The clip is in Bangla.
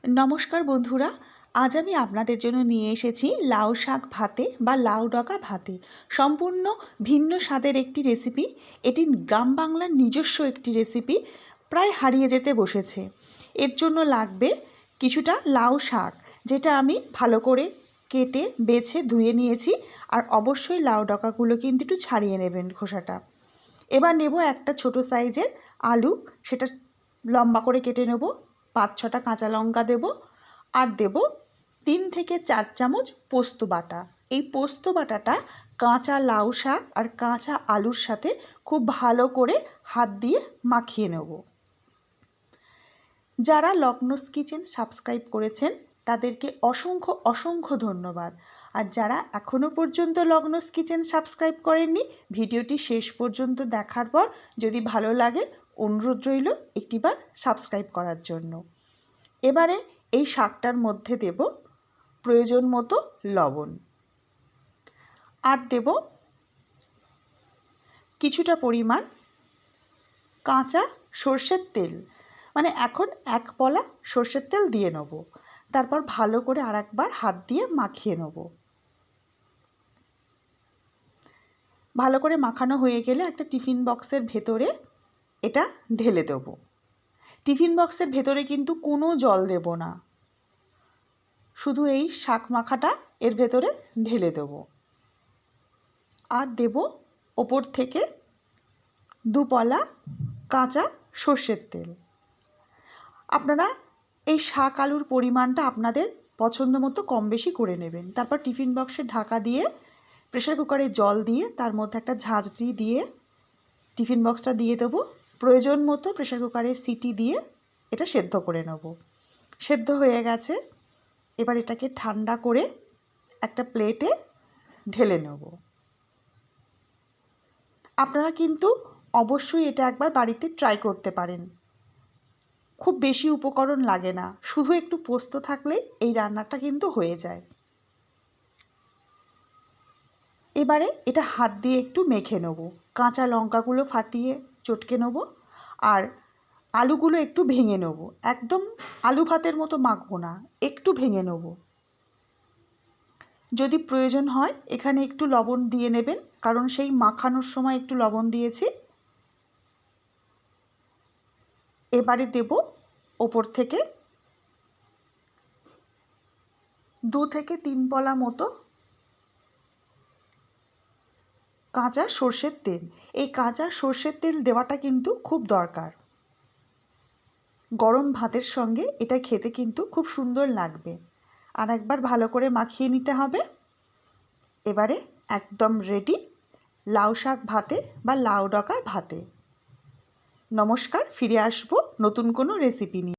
নমস্কার বন্ধুরা, আজ আমি আপনাদের জন্য নিয়ে এসেছি লাউ শাক ভাতে বা লাউ ডগা ভাতে। সম্পূর্ণ ভিন্ন স্বাদের একটি রেসিপি। এটি গ্রাম বাংলার নিজস্ব একটি রেসিপি, প্রায় হারিয়ে যেতে বসেছে। এর জন্য লাগবে কিছুটা লাউ শাক, যেটা আমি ভালো করে কেটে বেছে ধুয়ে নিয়েছি। আর অবশ্যই লাউ ডগাগুলো কিন্তু একটু ছাড়িয়ে নেবেন খোসাটা। এবার নেব একটা ছোট সাইজের আলু, সেটা লম্বা করে কেটে নেব। 5-6টা কাঁচা লঙ্কা দেব, আর দেব 3 থেকে 4 চামচ পোস্ত বাটা। এই পোস্ত বাটাটা কাঁচা লাউ শাক আর কাঁচা আলুর সাথে খুব ভালো করে হাত দিয়ে মাখিয়ে নেব। যারা লগ্নস কিচেন সাবস্ক্রাইব করেছেন তাদেরকে অসংখ্য অসংখ্য ধন্যবাদ। আর যারা এখনও পর্যন্ত লগ্নস কিচেন সাবস্ক্রাইব করেননি, ভিডিওটি শেষ পর্যন্ত দেখার পর যদি ভালো লাগে অনুরোধ রইল একটিবার সাবস্ক্রাইব করার জন্য। এবারে এই শাকটার মধ্যে দেব প্রয়োজন মতো লবণ, আর দেব কিছুটা পরিমাণ কাঁচা সর্ষের তেল, মানে এখন 1 পলা সর্ষের তেল দিয়ে নেব। তারপর ভালো করে আরেকবার হাত দিয়ে মাখিয়ে নেব। ভালো করে মাখানো হয়ে গেলে একটা টিফিন বক্সের ভেতরে এটা ঢেলে দেব। টিফিন বক্সের ভেতরে কিন্তু কোনো জল দেব না, শুধু এই শাক মাখাটা এর ভেতরে ঢেলে দেব। আর দেব ওপর থেকে 2 পলা কাঁচা সর্ষের তেল। আপনারা এই শাক আলুর পরিমাণটা আপনাদের পছন্দ মতো কম বেশি করে নেবেন। তারপর টিফিন বক্সের ঢাকা দিয়ে প্রেসার কুকারে জল দিয়ে তার মধ্যে একটা ঝাঁঝরি দিয়ে টিফিন বক্সটা দিয়ে দেবো। প্রয়োজন মতো প্রেসার কুকারে সিটি দিয়ে এটা সেদ্ধ করে নেব। সেদ্ধ হয়ে গেছে, এবার এটাকে ঠান্ডা করে একটা প্লেটে ঢেলে নেব। আপনারা কিন্তু অবশ্যই এটা একবার বাড়িতে ট্রাই করতে পারেন। খুব বেশি উপকরণ লাগে না, শুধু একটু পোস্ত থাকলেই এই রান্নাটা কিন্তু হয়ে যায়। এবারে এটা হাত দিয়ে একটু মেখে নেব। কাঁচা লঙ্কাগুলো ফাটিয়ে চটকে নেব, আর আলুগুলো একটু ভেঙে নেব। একদম আলু ভাতের মতো মাখবো না, একটু ভেঙে নেব। যদি প্রয়োজন হয় এখানে একটু লবণ দিয়ে নেবেন, কারণ সেই মাখানোর সময় একটু লবণ দিয়েছি। এবারে দেব ওপর থেকে 2 থেকে 3 পলা মতো কাঁচা সর্ষের তেল। এই কাঁচা সর্ষের তেল দেওয়াটা কিন্তু খুব দরকার। গরম ভাতের সঙ্গে এটা খেতে কিন্তু খুব সুন্দর লাগবে। আর একবার ভালো করে মাখিয়ে নিতে হবে। এবারে একদম রেডি লাউ শাক ভাতে বা লাউ ডগা ভাতে। নমস্কার, ফিরে আসবো নতুন কোনো রেসিপি নিয়ে।